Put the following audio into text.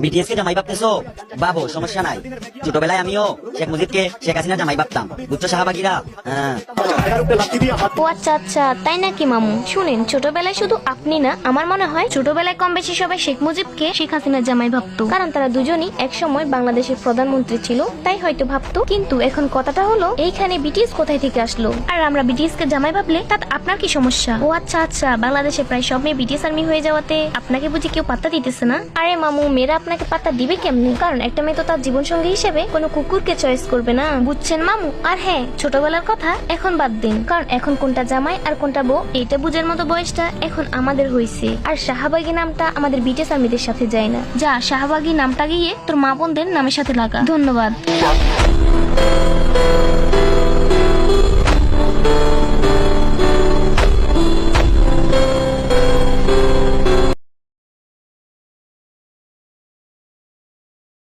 BTS কে জামাই ভাবতেছো? বাবু সমস্যা নাই, ছোটবেলায় আমিও শেখ মুজিবকে শেখ হাসিনা জামাই ভাবতাম, বুঝছো শাহবাগীরা? হ্যাঁ। ও আচ্ছা আচ্ছা, তাই নাকি মামু? শুনেন, ছোটবেলায় শুধু আপনি না, আমার মনে হয় ছোটবেলায় কম বেশি সবাই শেখ মুজিবকে শেখ হাসিনার জামাই ভাবতো, কারণ তারা দুজনই একসময় বাংলাদেশের প্রধানমন্ত্রী ছিল, তাই হয়তো ভাবতো। কিন্তু এখন কথাটা হলো, এইখানে বিটিএস কোথায় থেকে আসলো? আর আমরা বিটিএস কে জামাই ভাবলে তাতে আপনার কি সমস্যা? ও আচ্ছা আচ্ছা, বাংলাদেশে প্রায় সব মেয়ে বিটিএস আর্মি হয়ে যাওয়াতে আপনাকে বুঝি কেউ পাত্তা দিতেছে না? আরে মামু, মেয়েরা আপনাকে পাত্তা দিবে কেমনি? কারণ একটা মেয়ে তো তার জীবন সঙ্গী হিসেবে কোনো কুকুরকে চয়েস করবে না, বুঝছেন মামু? আর হ্যাঁ, ছোটবেলার কথা এখন বাদ দিন, কারণ এখন কোনটা জামাই আর কোনটা বউ এটা বুঝার মতো বয়সটা এখন আমাদের হয়েছে। আর শাহবাগী নামটা আমাদের বিটিএস আর্মিদের সাথে যায় না। যা, শাহবাগী নামটা গিয়ে তোর মা বোনদের নামের সাথে লাগা। ধন্যবাদ।